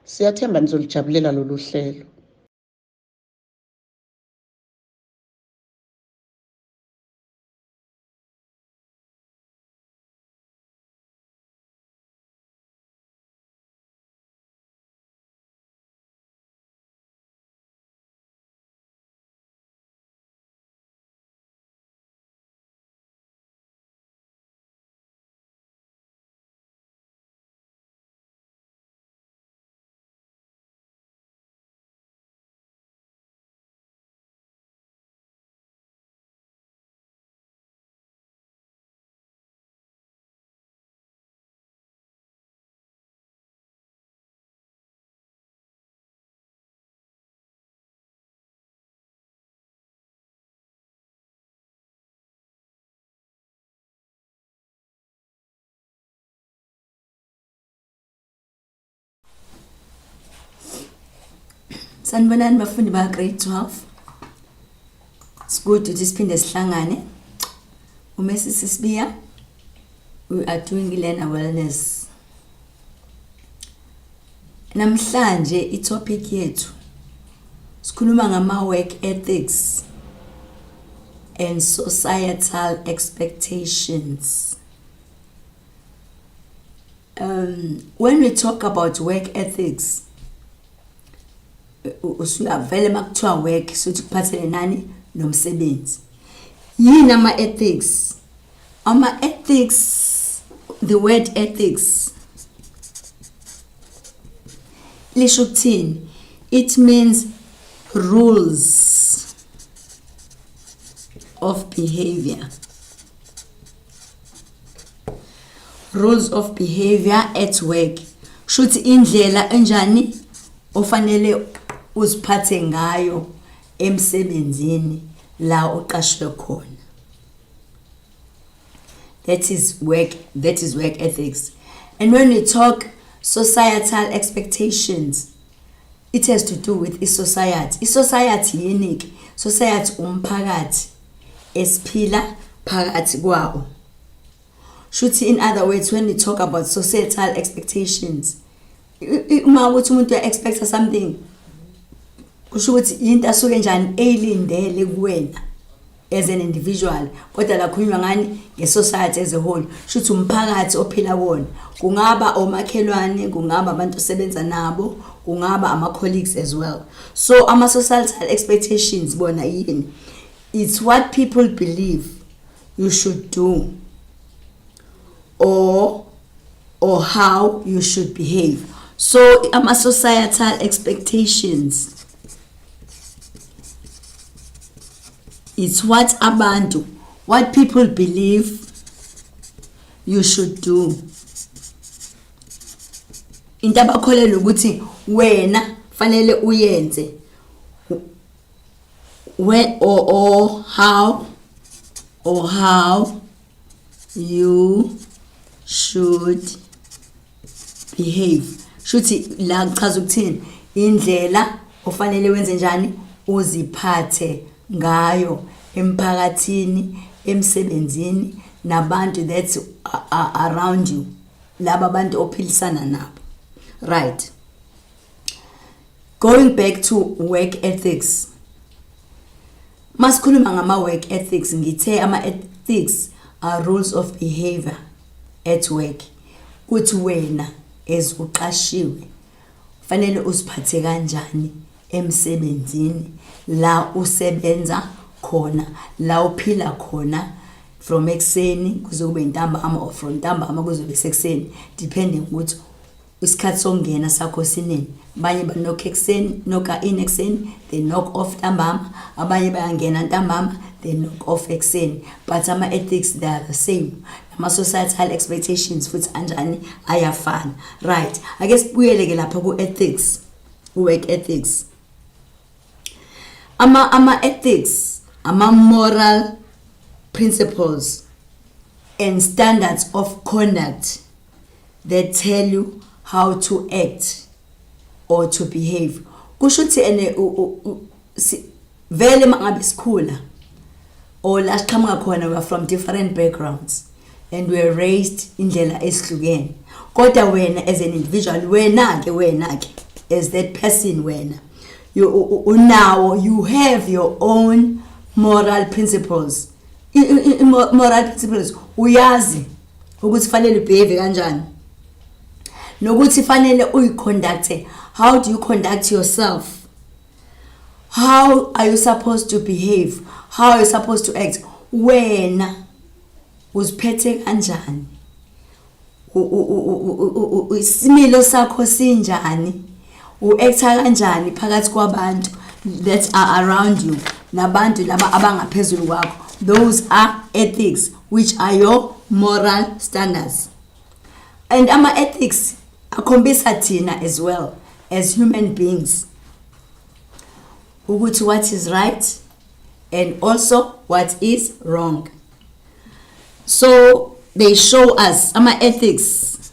Siyathemba nizolijabulela lolu hlelo. Sanibonani bafundi ba grade 12. It's good to siphinde sihlangane. Umesisi Sibiya. We are doing learner wellness. Namhlanje itopic yethu sikhuluma ngama work ethics and societal expectations. When we talk about work ethics, usuyavele makuthiwa work sothi kuphathele nani nomsebenzi. Yini ama ethics? Ama ethics, the word ethics lisho ukuthini? It means rules of behavior. Rules of behavior at work. Shuthi indlela enjani ofanele uziphathe ngayo emsebenzini la oqashwe khona. That is work ethics. And when we talk societal expectations, it has to do with society. Society yini? Society umphakathi esiphila phakathi kwawo. Shuthi in other words, when we talk about societal expectations, uma uthi umuntu expects something, kusho ukuthi into asuke njani elindele kuwena as an individual, kodwa la khulunywa ngani nge-society as a whole. Shuthi umphakathi ophila wona, kungaba omakhelwane, kungaba abantu osebenza nabo, kungaba ama-colleagues as well. So ama-societal expectations bona yini? It's what people believe you should do or how you should behave. So ama-societal expectations, it's what people believe you should do. Into abakholelwa ukuthi wena fanele uyenze. When or how you should behave. Shuthi la chaza ukuthini? Indlela ofanele wenze njani uziphathe ngayo emphakathini, emsebenzini, nabantu that are around you, laba bantu ophilisana nabo. Right. Going back to work ethics. Masikhuluma ngama work ethics, ngithe ama ethics are rules of behavior at work. Kuthi wena as uqashiwe fanele usiphathe kanjani emsebenzini la usebenza khona, la uphila khona, from ekseni kuze kube intambama or from ntambama kuze kube sekuseni, depending ukuthi isikhathi songena sakho sinini. Abanye banokha ekseni, noka in ekseni, they knock off ntambama. Abanye bayangena ntambama, they knock off ekseni. But ama ethics, they are the same. Ama societal expectations futhi anjani ayafana. Right. I guess buyeleke lapha ku ethics, work ethics. Ama ethics, ama moral principles and standards of conduct that tell you how to act or to behave. Kushuthi ene vele mangabe sikhula or la siqhamuka khona, we are from different backgrounds and we are raised indlela esihlukene. kodwa wena as an individual wena ke as that person wena you have your own moral principles. Moral principles uyazi ukuthi fanele behave kanjani nokuthi fanele uyiconduct. How do you conduct yourself? How are you supposed to behave? How are you supposed to act? Wena uziphethe kanjani? Isimilo sakho sinjani? U-acta kanjani phakathi kwabantu that are around you nabantu laba abangaphezulu kwakho? Those are ethics, which are your moral standards. And ama ethics akhombisa thina as well as human beings ukuthi what is right and also what is wrong. So they show us ama ethics.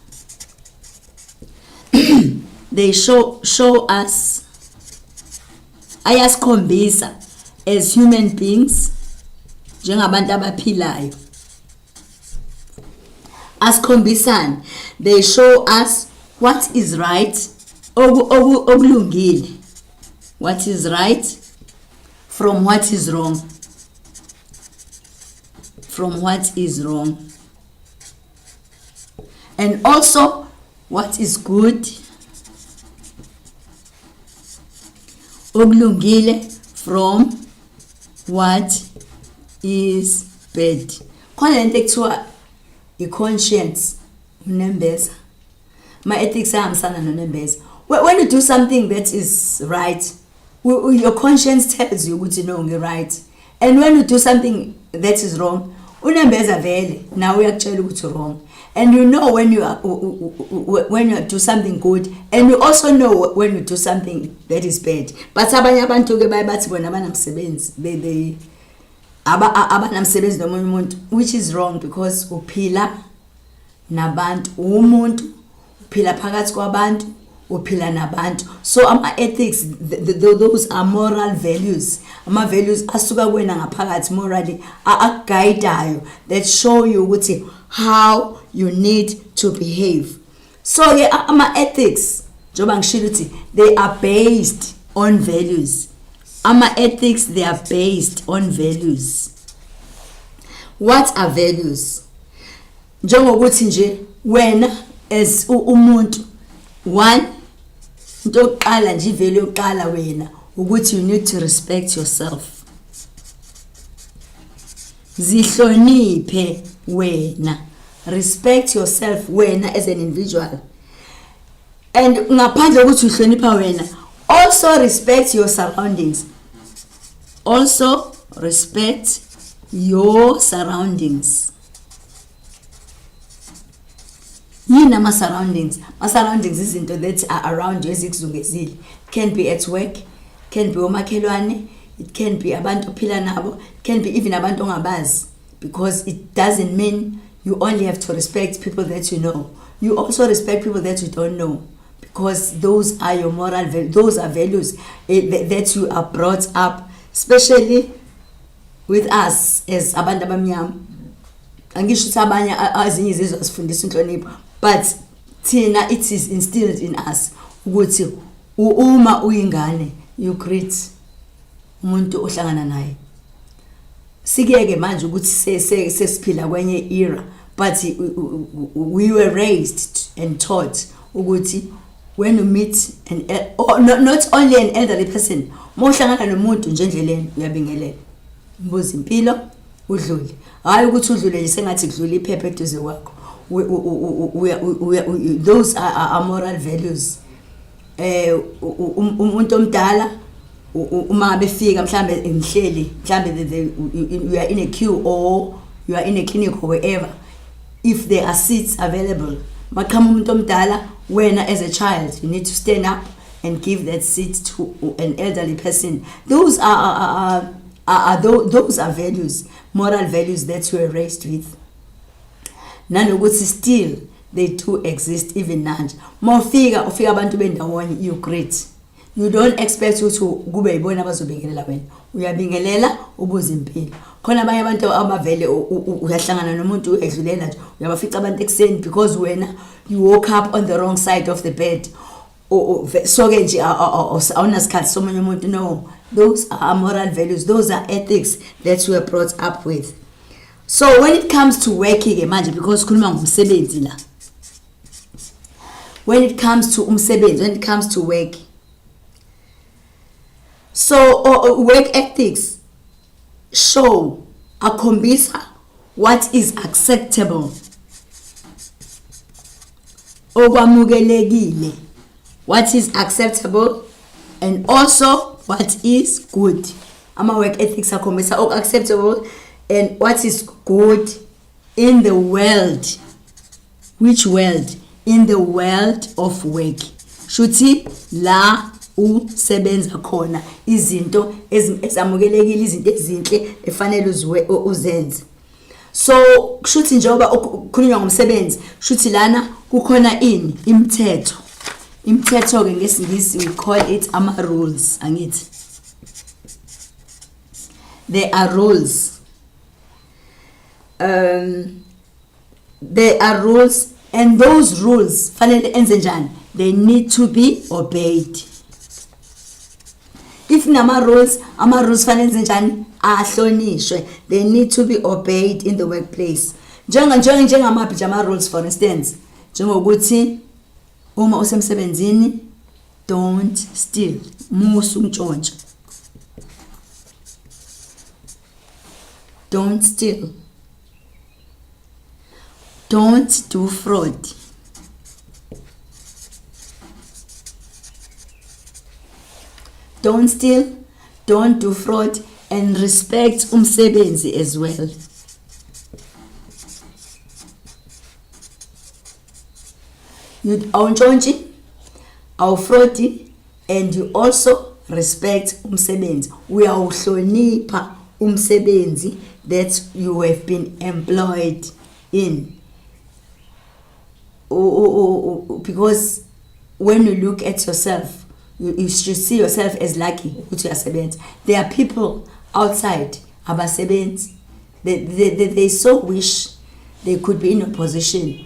They show us ayasikhombisa as human beings njengabantu abaphilayo. Asikhombisani. They show us what is right, okulungile, what is right from what is wrong, from what is wrong, and also what is good, okulungile from what is bad. Khona lento ekuthiwa i-conscience unembeza. My ethics ahambisana nonembeza. When you do something that is right, your conscience tells you ukuthi no you're right. And when you do something that is wrong, unembeza vele now uyakutshela ukuthi wrong. And you know when you do something good, and you also know when you do something that is bad. But abanye abantu ke bayabathi bona abanamsebenzi abanamsebenzi nomunye umuntu, which is wrong because uphila nabantu, umuntu uphila phakathi kwabantu, uphila nabantu. So ama ethics, those are moral values. Ama values asuka kuwena ngaphakathi morally akuguidayo that show you ukuthi how you need to behave. So ama ethics njoba ngishilo ukuthi they are based on values. Ama ethics, they are based on values. What are values? Njengokuthi nje wena as umuntu, one into yokuqala nje value yokuqala wena ukuthi you need to respect yourself. Zihloniphe wena. Respect yourself wena as an individual. And ngaphandle ukuthi uhlonipha wena, also respect your surroundings. Also respect your surroundings. Yini ama surroundings? My surroundings is izinto that are around you ezikuzungezile. Can be at work, can be omakhelwane, it can be abantu ophila nabo, can be even abantu ongabazi, because it doesn't mean you only have to respect people that you know. You also respect people that you don't know, because those are your moral values. Those are values that you are brought up, especially with us as abantu abamnyama. Angisho ukuthi abanye azinye izizwe asifundisa inhlonipho, but thina it is instilled in us ukuthi uma uyingane you greet umuntu ohlangana naye. Sikeke manje ukuthi sesiphila kwenye era, but we were raised and taught ukuthi when you meet not only an elderly person, mohlangana nomuntu nje endleleni uyabingelela, mbuza impilo, udlule. Hayi ukuthi udlule nje sengathi kudlula iphepha eduze kwakho. Those are moral values. Umuntu omdala uma befika mhlambe emhleli, mhlambe you are in a queue or you are in a clinic or wherever, if there are seats available, maqhamu umuntu omdala, wena as a child you need to stand up and give that seat to an elderly person. Those are values, moral values that you were raised with. Nanokuthi still they do exist even manje. Ufika abantu bendawonye you greet. You don't expect ukuthi kube yibona abazobingelela wena. Uyabingelela ubuza impilo. Khona abanye abantu abavele uyahlangana nomuntu edlulela nje, uyabafica abantu ekseni because wena you woke up on the wrong side of the bed, so ke awunasikhathi somunye umuntu. No, those are moral values, those are ethics that we were brought up with. So when it comes to working manje, because khuluma ngomsebenzi la, when it comes to umsebenzi, when it comes to work, so work ethics show akhombisa what is acceptable, okwamukelekile, what is acceptable, and also what is good. Ama work ethics akhombisa acceptable and what is good in the world. Which world? In the world of work. Shuthi la usebenza khona izinto ezamukelekile, izinto ezinhle efanele uzenze. So kushuthi njengoba ukukhulunywa ngomsebenzi, shuthi lana kukhona ini imithetho. Imithetho ke ngesingisi we call it ama rules, angithi. There are rules. There are rules, and those rules fanele enze njani? They need to be obeyed. If nama rules fanele enze njani? Ahlonishwe. They need to be obeyed in the workplace. Njengamaphi ama rules, for instance, njengokuthi uma usemsebenzini, don't steal, musu ntshontsho. Don't steal. Don't do fraud. Don't steal, don't do fraud, and respect umsebenzi as well. You awuntshontshe, awufrodi, and you also respect umsebenzi. Uyawuhlonipha umsebenzi that you have been employed in. Because when you look at yourself, you should see yourself as lucky ukuthi uyasebenza. There are people outside abasebenzi, they so wish they could be in a position,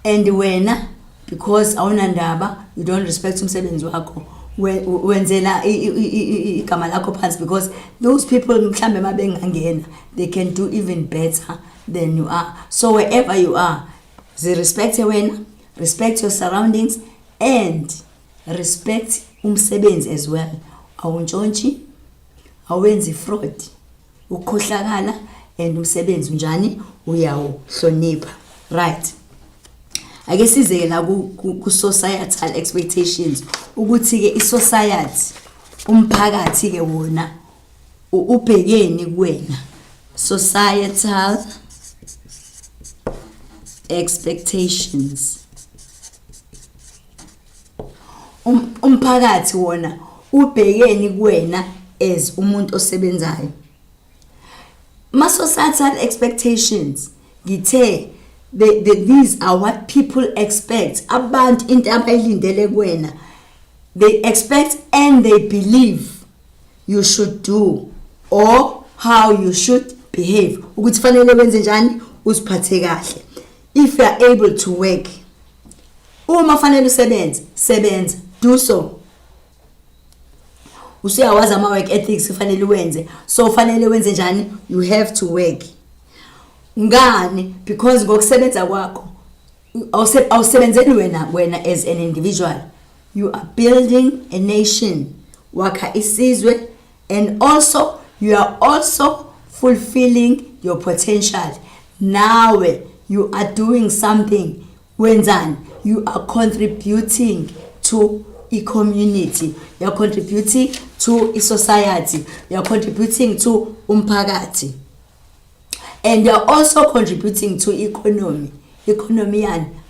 and wena because awunandaba, you don't respect umsebenzi wakho, wenzela igama lakho phansi, because those people mhlambe mabengangena, they can do even better than you are. So wherever you are, respect wena, respect your surroundings, and respect umsebenzi as well. Awuntshontshe, awenzi fraud, ukhohlakala, and umsebenzi njani uyawuhlonipha. Right. Ake size la ku societal expectations, ukuthi ke i-society, umphakathi ke wona ubhekeni kuwena. Societal expectations. Umphakathi wona ubhekeni kuwena as umuntu osebenzayo. Ma societal expectations ngithe these are what people expect. Abantu into abayilindele kuwena. They expect and they believe you should do, or how you should behave. Ukuthi fanele wenze njani, uziphathe kahle. If you are able to work, uma fanele usebenza, do so. Usuyawazi ama work ethics fanele wenze, so fanele wenze njani, you have to work. Ngani? Because ngokusebenza kwakho awusebenzeli wena as an individual, you are building a nation, wakha isizwe, and also you are also fulfilling your potential. Nawe you are doing something. Wenzani? You are contributing to a community, you are contributing to a society, you are contributing to umphakathi, and you are also contributing to economy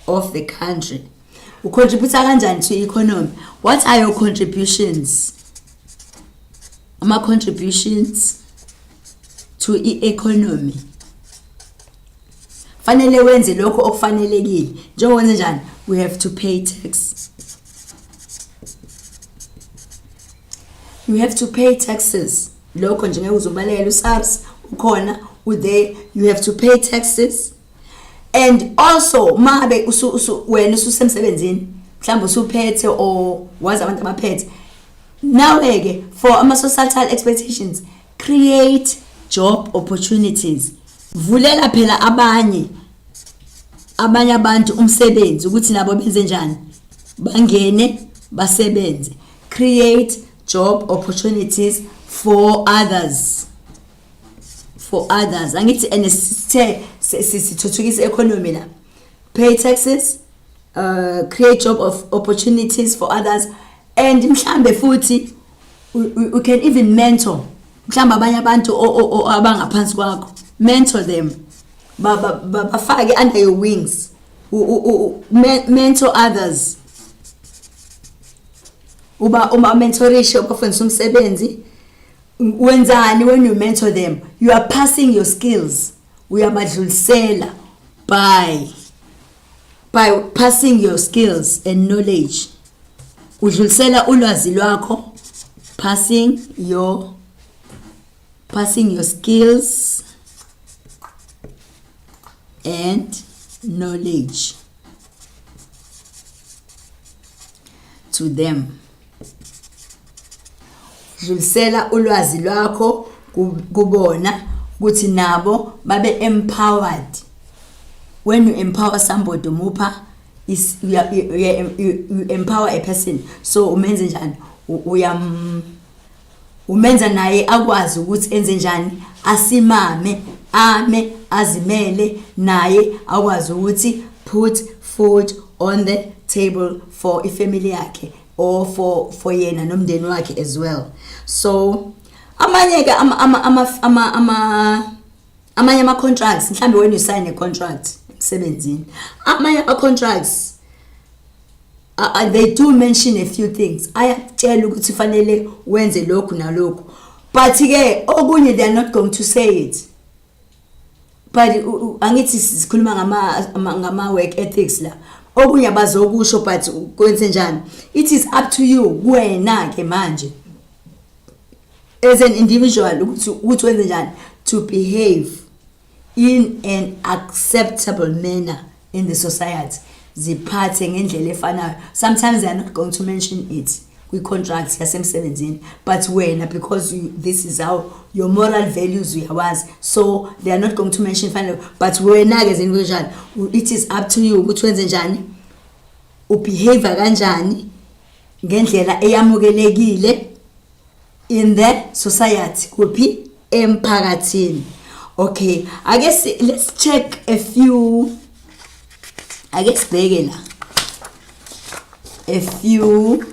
of the country. You contribute kanjani to economy? What are your contributions? My contributions to economy. Fanele wenze lokho okufanelekile. Njengowenze njani? We have to pay tax. You have to pay taxes. Lokho njenge uzobalela uSARS ukhona there, you have to pay taxes. And also mabe wena ususemsebenzini mhlawumbe usuphethe or wazi abantu abaphethe nawe ke for ama societal expectations create job opportunities, vulela phela abanye abantu umsebenzi ukuthi nabo benze njani bangene basebenze. Create job opportunities for others, angithi enesithe sithuthukisa economy la. Pay taxes, create job of opportunities for others, and mhlambe futhi we can even mentor mhlambe abanye abantu abangaphansi kwakho, mentor them, bafake under your wings, mentor others. Uma mentorisha ubafundisa umsebenzi wenzani when you mentor them, you are passing your skills, uyabadlulisela by passing your skills and knowledge, udlulisela ulwazi lwakho, passing your skills and knowledge to them. Dlulisela ulwazi lwakho kubona ukuthi nabo babe empowered. When you empower somebody umupha you empower a person, so umenze njani, umenza naye akwazi ukuthi enze njani, asimame, ame, azimele, naye akwazi ukuthi put food on the table for ifamily yakhe or for yena nomndeni wakhe as well. So amanye ke amanye ama contracts mhlambe when you sign a contract emsebenzini, amanye ama contracts they do mention a few things, ayatshela ukuthi fanele wenze lokhu nalokhu, but ke okunye they are not going to say it. But angithi sikhuluma ngama work ethics la, okunye bazokusho but kwenze njani, it is up to you wena ke manje as an individual ukuthi wenze njani to behave in an acceptable manner in the society, ziphathe ngendlela efanayo. Sometimes they are not going to mention it kwi contracts yasemsebenzini, but wena because this is how your moral values uyawazi, so they are not going to mention final, but wena ke as an individual it is up to you ukuthi wenze njani, ubehave kanjani ngendlela eyamukelekile in the society, kuphi emphakathini. Okay, I guess let's check a few, I guess begela a few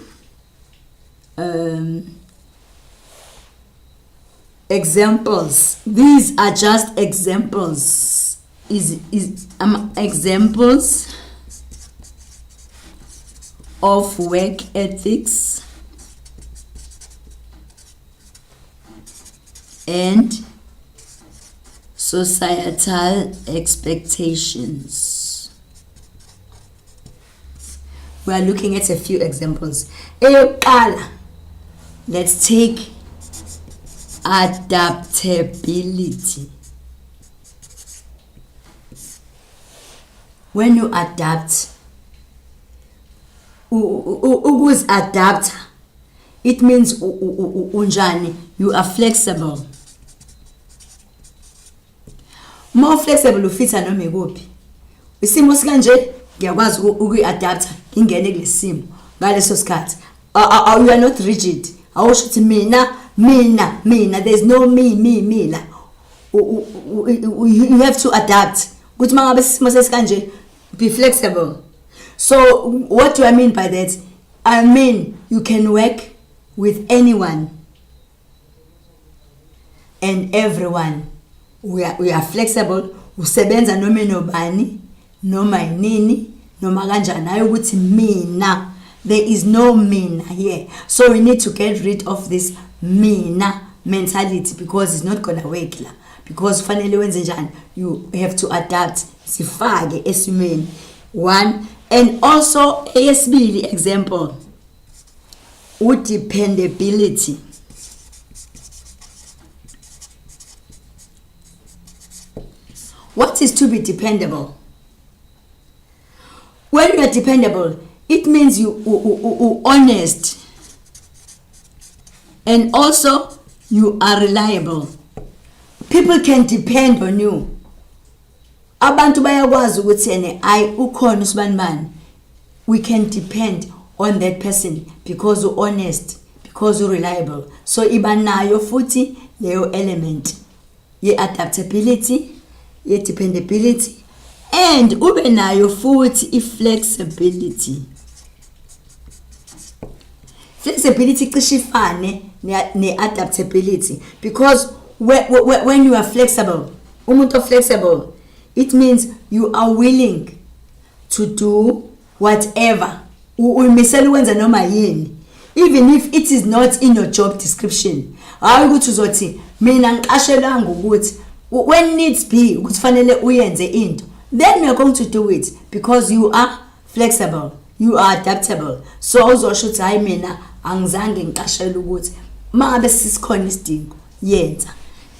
examples. These are just examples, examples of work ethics and societal expectations. We are looking at a few examples. Let's take adaptability. When you adapt, adapt, it means unjani, you are flexible. More flexible ufitha noma ikuphi. Isimo sikanje ngiyakwazi ukuadapta ngingene kulesimo ngaleso sikhathi. You are not rigid. Awusho ukuthi mina there is no me la. You have to adapt. Ukuthi mangabe isimo sesikanje, be flexible. So what do I mean by that? I mean you can work with anyone and everyone. We are flexible. Usebenza noma nobani, noma inini, noma kanjani, hayi ukuthi mina. There is no mina here. So we need to get rid of this mina mentality because it's not gonna work la. Because fanele wenze njani, you have to adapt. Sifake esimeni. One, and also ASB example, dependability. What is to be dependable? When you are dependable, it means you honest, and also you are reliable. People can depend on you. Abantu bayakwazi ukuthi ene ukhona usibanibani. We can depend on that person because you're honest, because you're reliable. So iba nayo futhi leyo element ye adaptability, ye dependability, and ube nayo futhi flexibility. Flexibility kishifane ne adaptability, because when you are flexible, umuntu flexible, it means you are willing to do whatever. Umisela wenza noma yini, even if it is not in your job description. Hayi ukuthi uzothi mina ngiqashelanga ukuthi when needs be ukuthi fanele uyenze into, then you are going to do it because you are flexible, you are adaptable. So uzosho ukuthi hayi mina angizange ngiqashela ukuthi mangabe sisikhona isidingo yenza.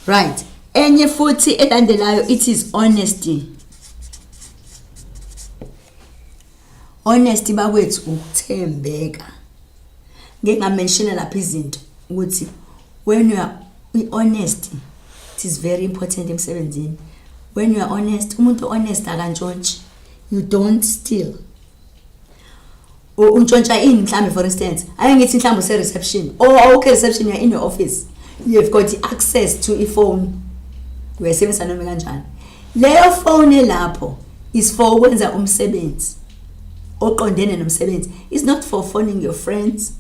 Right. Enye futhi elandelayo, it is honesty. Honesty bakwethu ukuthembeka. Ngeke ngamention lapha izinto ukuthi when you are honest, it is very important emsebenzini. When you are honest, umuntu honest akantshontshi. You don't steal. Untshontsha ini mhlambe, for instance, ake ngithi mhlambe use reception or okay reception, you are in your office, you have got access to a phone. Uyasebenzisa noma kanjani. Leyo phone lapho is for ukwenza umsebenzi oqondene nomsebenzi. It's not for phoning your friends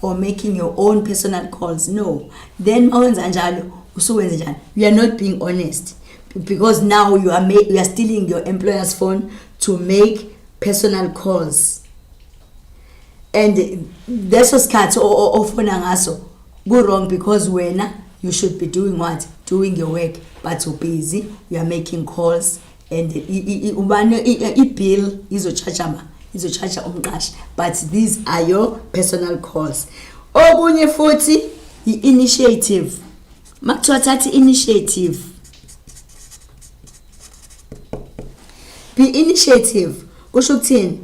or making your own personal calls. No. Then mawenza njalo usuwenza njani? You are not being honest, because now you are stealing your employer's phone to make personal calls. And that's what's cut or phone ngaso go wrong, because when you should be doing what? Doing your work, but you're busy, you are making calls, and bill is a charge umqashi, but these are your personal calls. Okunye futhi initiative. Makuthiwa thatha initiative. Be initiative kusho ukuthini?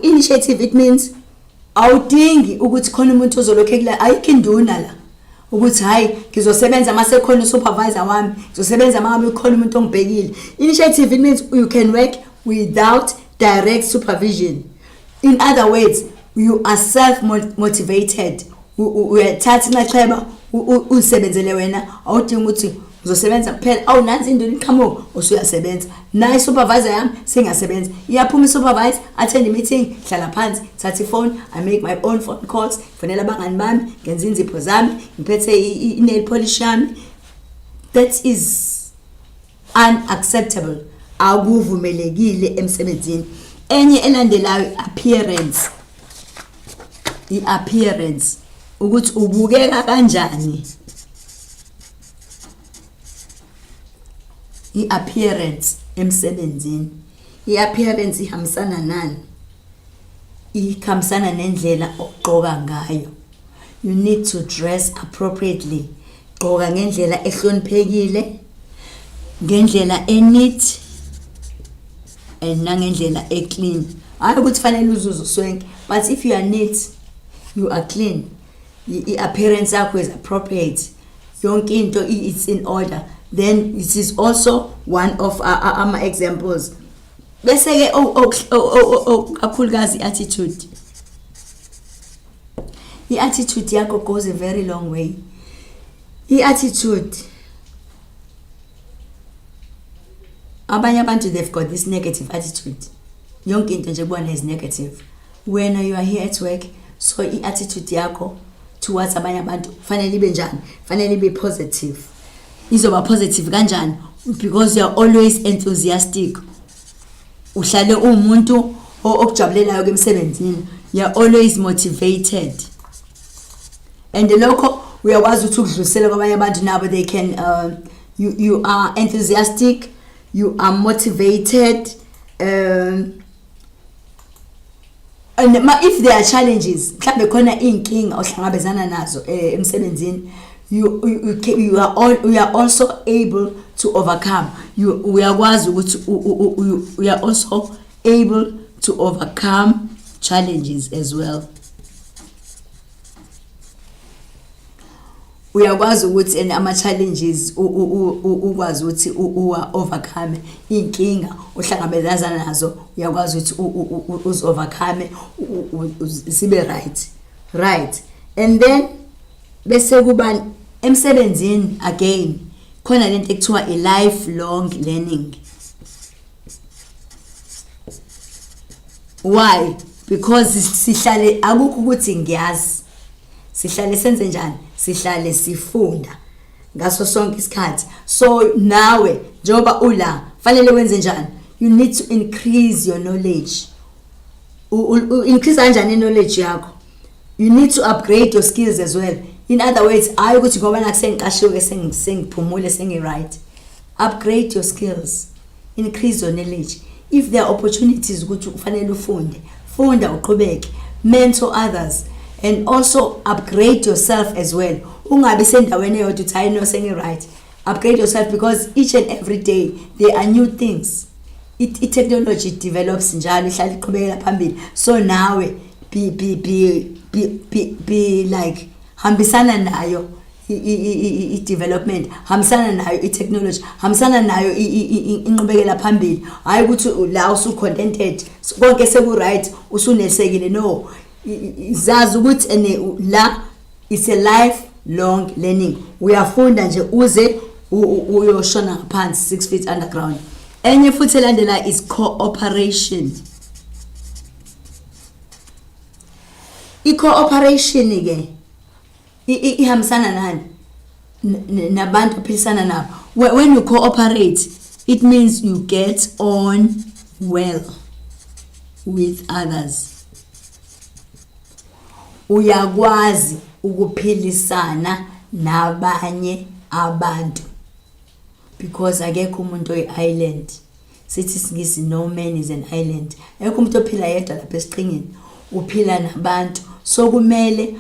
Initiative, it means awudingi ukuthi khona umuntu ozolokhe kula ayikho induna la ukuthi hayi ngizosebenza mase khona supervisor wami, ngizosebenza manje khona umuntu ongibhekile. Initiative, it means you can work without direct supervision. In other words, you are self motivated. Uyathatha inxeba usebenzele wena, awudingi ukuthi uzosebenza kuphela awu nansi induna iqhamuka usuyasebenza nayi supervisor yami singasebenza. Iyaphuma supervisor attend a meeting, hlala phansi, thatha phone, I make my own phone calls, fonela abangani bami, ngenza inzipho zami, ngiphethe nail polish yami. That is unacceptable. Akuvumelekile emsebenzini. Enye elandelayo appearance. Appearance ukuthi ubukeka kanjani. Appearance emsebenzini. Appearance ihambisana nani? Ihambisana nendlela ogqoka ngayo. You need to dress appropriately. Gqoka ngendlela ehloniphekile, ngendlela neat, and nangendlela clean. Hayi ukuthi fanele uzuze uswenke, but if you are neat, you are clean, appearance yakho is appropriate, yonke into it's in order, then it is also one of our examples. Bese ke kakhulukazi attitude. Attitude yakho goes a very long way. Attitude, abanye abantu, they've got this negative attitude. Yonke into nje kubona is negative. When you are here at work, so attitude yakho towards abanye abantu fanele ibe njani? Fanele ibe positive. Izoba positive kanjani? Because you are always enthusiastic. Uhlale umuntu okujabulelayo emsebenzini. You are always motivated. And lokho uyakwazi ukuthi ukudlulisela kwabanye abantu nabo, they can you are enthusiastic, you are motivated, and if there are challenges, mhlambe khona inkinga ohlangabezana nazo emsebenzini, you are also able to overcome. We are also able to overcome challenges as well. Uyakwazi ukuthi ama-challenges ukwazi ukuthi overcome inkinga ohlangabezana nazo, uyakwazi ukuthi uzi-overcome sibe right. And then bese kuba emsebenzini again khona lento ekuthiwa i-lifelong learning. Why? Because sihlale akukho ukuthi ngiyazi, sihlale senze njani, sihlale sifunda ngaso sonke isikhathi. So nawe njoba ula fanele wenze njani, you need to increase your knowledge. Increase kanjani knowledge yakho, you need to upgrade your skills as well. In other words, hayi ukuthi ngoba nakusengiqashiwe sengiphumule sengi-right. Upgrade your skills, increase your knowledge. If there are opportunities ukuthi kufanele funda uqhubeke, mentor others, and also upgrade yourself as well. Ungabi sendaweni eyodwa uthi hayi no sengi-right. Upgrade yourself because each and every day there are new things. I-technology develops njalo, ihlala iqhubekela phambili. So nawe be like hambisana nayo i-development, hambisana nayo i-technology, hambisana nayo inqubekela phambili. Hayi ukuthi la usu-contented konke seku-right usunesekile. No, zazi ukuthi la is a lifelong learning. Uyafunda nje uze uyoshona ngaphansi 6 feet underground. Enye futhi elandela is cooperation. I-cooperation ke ihambisana nani nabantu ophilisana nabo. When you cooperate, it means you get on well with others. Uyakwazi ukuphilisana nabanye abantu because akekho umuntu oyi-island. Sithi singisi no man is an island. Akekho umuntu ophila yedwa lapha esiqhingini, uphila nabantu. So kumele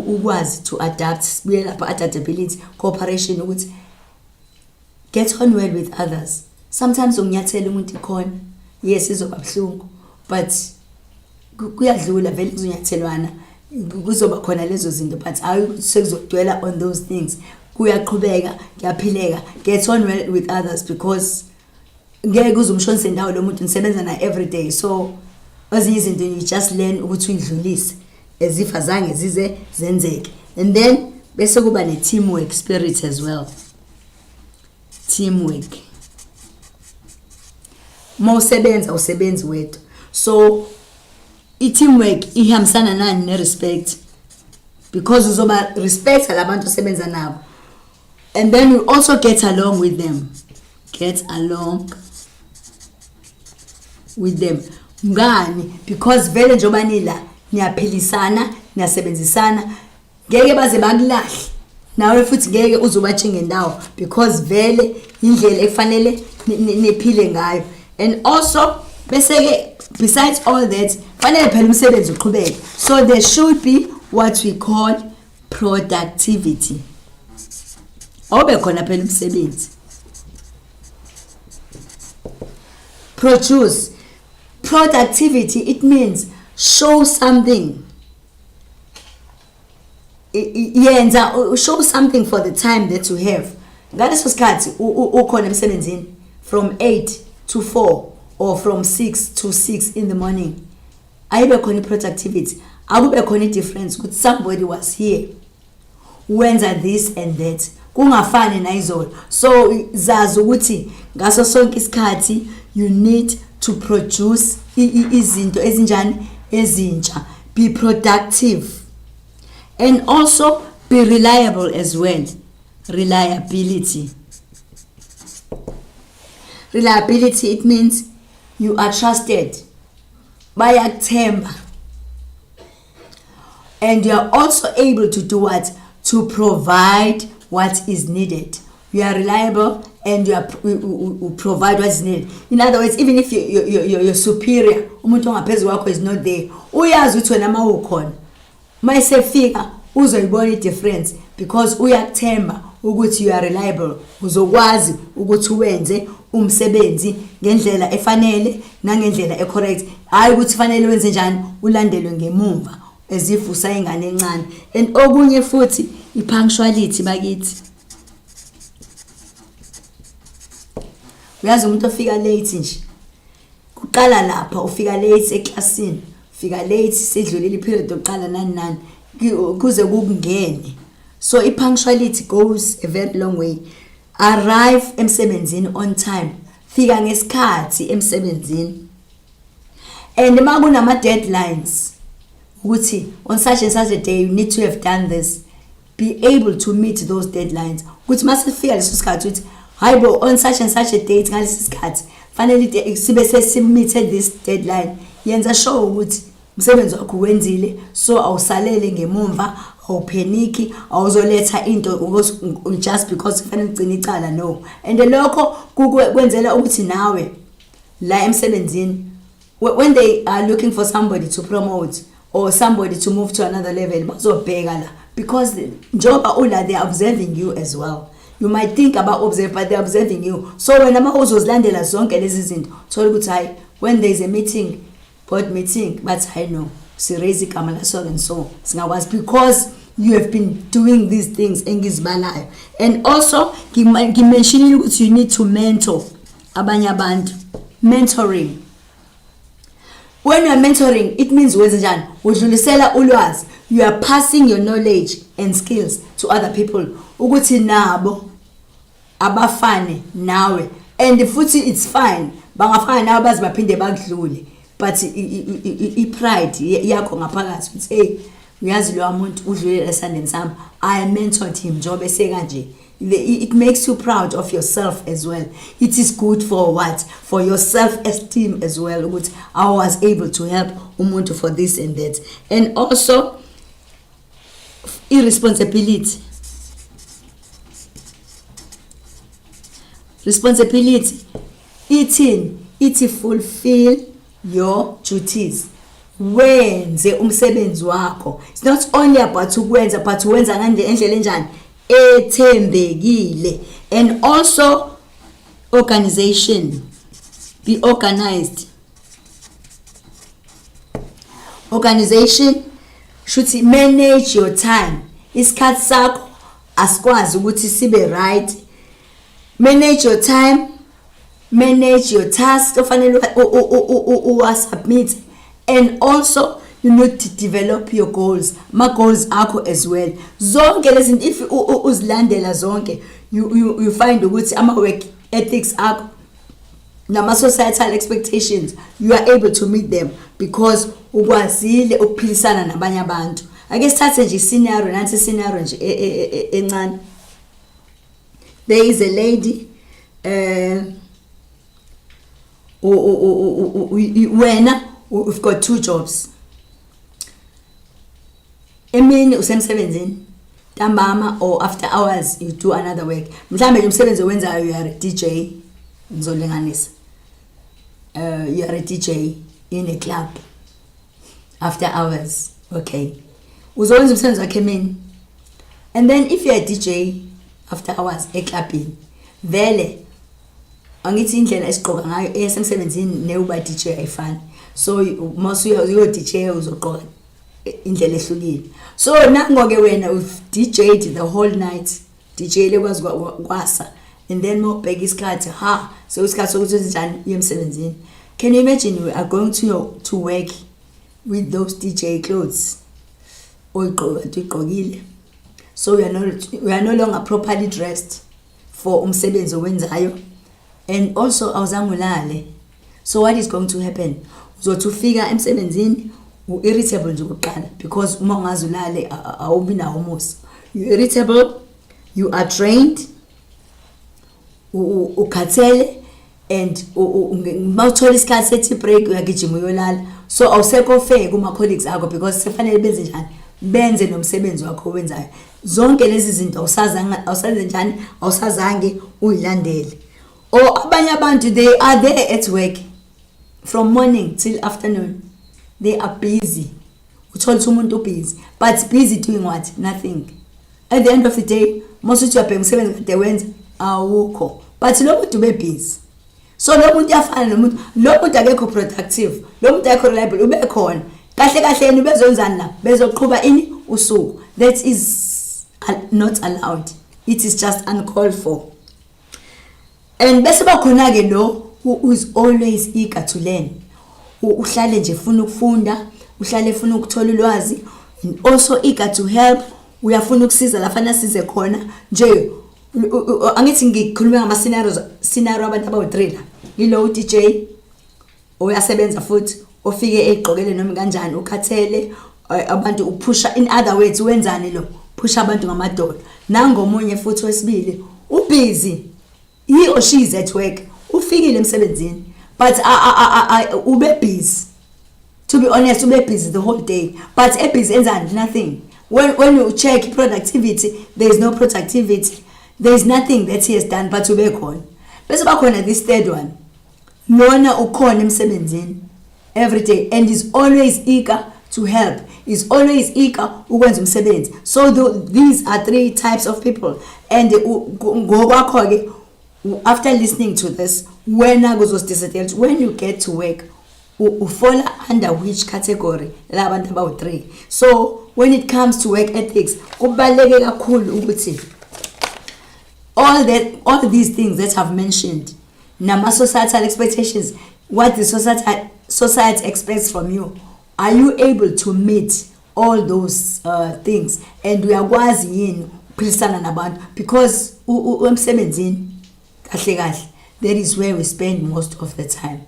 ukwazi to adapt, sibuye lapha adaptability, cooperation, ukuthi get on well with others. Sometimes unginyathela umuntu ikhona, yes izoba buhlungu, but kuyadlula vele kuzonyathelwana, kuzoba khona lezo zinto, but hayi sekuzodwela on those things. Kuyaqhubeka, kuyaphileka, get on well with others because ngeke uzumshonise ndawo lo muntu nisebenza na every day. So ezinye izinto you just learn ukuthi uyidlulise as if azange zize zenzeke. And then bese kuba ne-teamwork spirit as well. Teamwork, mawusebenza usebenzi wedwa. So i-teamwork ihambisana nani ne-respect, because uzoba respect labantu osebenza nabo, and then you also get along with them. Ngani? Because vele njoba nila niyaphilisana, niyasebenzisana, ngeke baze bakulahle nawe futhi ngeke uzobatshinge ndawo because vele indlela efanele niphile ngayo. And also bese ke besides all that fanele phela umsebenzi uqhubeke. So there should be what we call productivity. Obe khona phela umsebenzi. Produce. Productivity, it means show something. Show something for the time that you have. Ngaleso sikhathi ukhona emsebenzini from 8 to 4 or from 6 to 6 in the morning. Ayibe khona productivity. Akube khona difference ukuthi somebody was here wenza this and that. Kungafani na izolo. So zazi ukuthi ngaso sonke isikhathi you need to produce izinto ezinjani ezintsha. Be productive and also be reliable as well. Reliability, it means you are trusted, bayakuthemba, and you are also able to do what? To provide what is needed. You are reliable and you provide what is needed. In other words, even if your superior, umuntu ongaphezulu kwakho is not there, uyazi ukuthi wena mawukhona mayisefika uzoyibona i-difference because uyakuthemba, ukuthi you are reliable, uzokwazi ukuthi uwenze umsebenzi ngendlela efanele nangendlela ecorrect, hayi ukuthi fanele wenze njani ulandelwe ngemumva as if usayingane encane. And okunye futhi ipunctuality bakithi. Uyazi umuntu ofika late nje kuqala lapha, ufika late eklasini, ufika late sedlulile period oqala nani kuze kungene. So punctuality goes a very long way. Arrive emsebenzini on time, fika ngesikhathi emsebenzini. And makunama deadlines ukuthi on such and such a day you need to have done this, be able to meet those deadlines. Ukuthi masifika leso sikhathi ukuthi hayibo on such and such a date ngalesi sikhathi fanele sibe sesimite this deadline, yenza sure ukuthi umsebenzi wakho wenzile, so awusalele ngemumva, awupheniki, awuzoletha into just because kufanele ugcine icala, no. And lokho kwenzela ukuthi nawe la emsebenzini when they are looking for somebody to promote or somebody to move to another level bazobheka la, because njoba ula they are observing you as well. You might think about observe, but they're observing you. So when ama uzozilandela zonke lezi zinto thola ukuthi hayi when there is a meeting, board meeting, but I know si raise igama la so and so singakwazi because you have been doing these things engizibalayo. And also ngimentionile ukuthi you need to mentor abanye abantu. Mentoring, when you are mentoring, it means wenza njani udlulisela ulwazi, you are passing your knowledge and skills to other people ukuthi nabo abafane nawe. And futhi it's fine bangafana nawe bazi baphinde bakudlule, but pride yakho ngaphakathi ukuthi hey uyazi lo muntu udlule esandeni sami, I mentored him njobe sekanje. It makes you proud of yourself as well. It is good for what? For your self-esteem as well. Which I was able to help umuntu for this and that. And also, irresponsibility. Responsibility. It fulfill your duties. Wenze umsebenzi wakho. It's not only about ukwenza, but wenza ngendlela enjani ethembekile. And also organization, be organized. Organization should manage your time. Isikhathi sakho asikwazi ukuthi sibe right. Manage your time, manage your tasks ofanele submit. And also you need to develop your goals, my goals akho as well. Zonke lezi if uzilandela zonke, you find ukuthi ama work ethics akho nama societal expectations, you are able to meet them because ukwazile ukuphilisana nabanye abantu. Ake sithathe nje scenario, nansi scenario nje encane. There is a lady wena we've got two jobs. Emini usemsebenzini ntambama or after hours you do another work. Mhlambe umsebenzi owenzayo you are a DJ, ngizolinganisa. You are a DJ in a club after hours. Okay. Uzowenza umsebenzi wakhe emini. And then if you are a DJ after hours eclubini, vele angithi indlela esiqoka ngayo esemsebenzini neuba DJ ayifani. So mase uyo DJ uzoqoka indlela ehlukile. So nangoke wena with DJ'd the whole night, DJ lekwazi kwasa, and then mawubheka isikhathi so isikhathi sokuthi njani yemsebenzini. Can you imagine we are going to work with those DJ clothes oyigqokile? So we are no longer properly dressed for umsebenzi owenzayo, and also awuzangulale. So what is going to happen? Uzotufika emsebenzini irritable nje kuqala, because uma ungazulale awubi nawo umusa. You irritable, you are drained, ukhathele, and mawuthola isikhathi sethi break uyagijima uyolala. So awusekho fair kuma colleagues akho because sefanele benze njani, benze nomsebenzi wakho wenzayo. Zonke lezi zinto awusazange uyilandele. Or abanye abantu, they are there at work from morning till afternoon. They are busy. Uthola umuntu busy, but busy doing what? Nothing. At the end of the day, masuthi uyabheka umsebenzi kade wenza awukho, but lo muntu ube busy. So lo muntu uyafana nomuntu, lo muntu akekho productive, lo muntu akekho reliable, ube khona kahle kahle yena ubezonzani la, bezoqhubha ini usuku. That is not allowed. It is just uncalled for. And bese bakhona ke lo who is always eager to learn, uhlale nje ufuna ukufunda, uhlale ufuna ukuthola ulwazi, and also eager to help, uyafuna ukusiza lafana size khona nje. Angithi ngikhuluma ngama scenario abantu abawu3 la, yilo DJ oyasebenza futhi ofike eqhokele noma kanjani ukhathele abantu upusha, in other words wenzani lo, pusha abantu ngamadolo. Nangomunye futhi wesibili ubusy, he or she is at work, ufikile emsebenzini but ube busy. To be honest, ube busy the whole day, but busy enzani nothing. When you check productivity, there is no productivity, there is nothing that he has done but ube khona. Bese bakhona this third one, lona ukhona emsebenzini every day and is always eager to help, is always eager ukwenza umsebenzi. So these are 3 types of people. And ngokwakho ke, after listening to this, when you get to work, you fall under which category? Labantu abawu3. So when it comes to work ethics, kubaluleke kakhulu ukuthi all these things that I've mentioned, nama societal expectations, what the society expects from you, are you able to meet all those things? And uyakwazi yini ukuphilisana nabantu? Because emsebenzini kahle kahle, that is where we spend most of the time.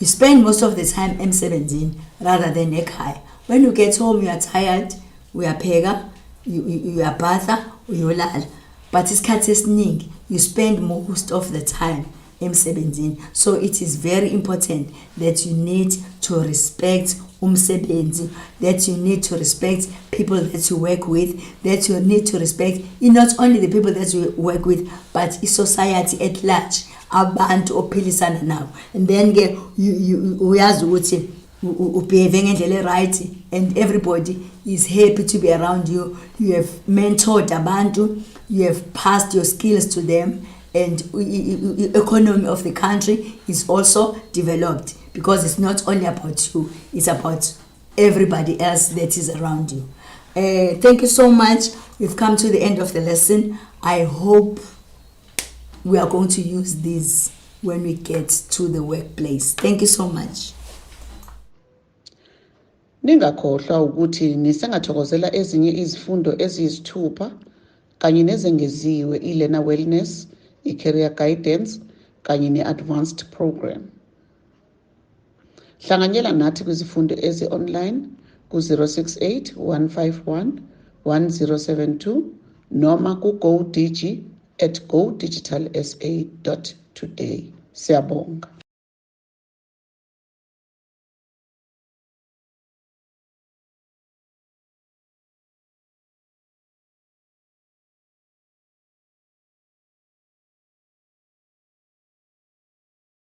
We spend most of the time emsebenzini rather than ekhaya. When you get home, you are tired, uyapheka, you are batha, uyolala. But isikhathi esiningi, you spend most of the time emsebenzini. So it is very important that you need to respect umsebenzi, that you need to respect people that you work with, that you need to respect not only the people that you work with, but society at large, abantu ophilisana nabo. And then ke uyazi ukuthi ubehave ngendlela right and everybody is happy to be around you. You have mentored abantu, you have passed your skills to them, and the economy of the country is also developed, because it's not only about you, it's about everybody else that is around you. Thank you so much. We've come to the end of the lesson. I hope we are going to use this when we get to the workplace. Thank you so much. Ningakhohlwa ukuthi nisengathokozela ezinye izifundo eziyisithupha kanye nezengeziwe i-learner wellness, i-career guidance kanye ne-advanced program. Hlanganyela nathi kwizifundo ezi-online ku-068 151 1072 noma ku-GoDigi@godigitalsa.today. Siyabonga.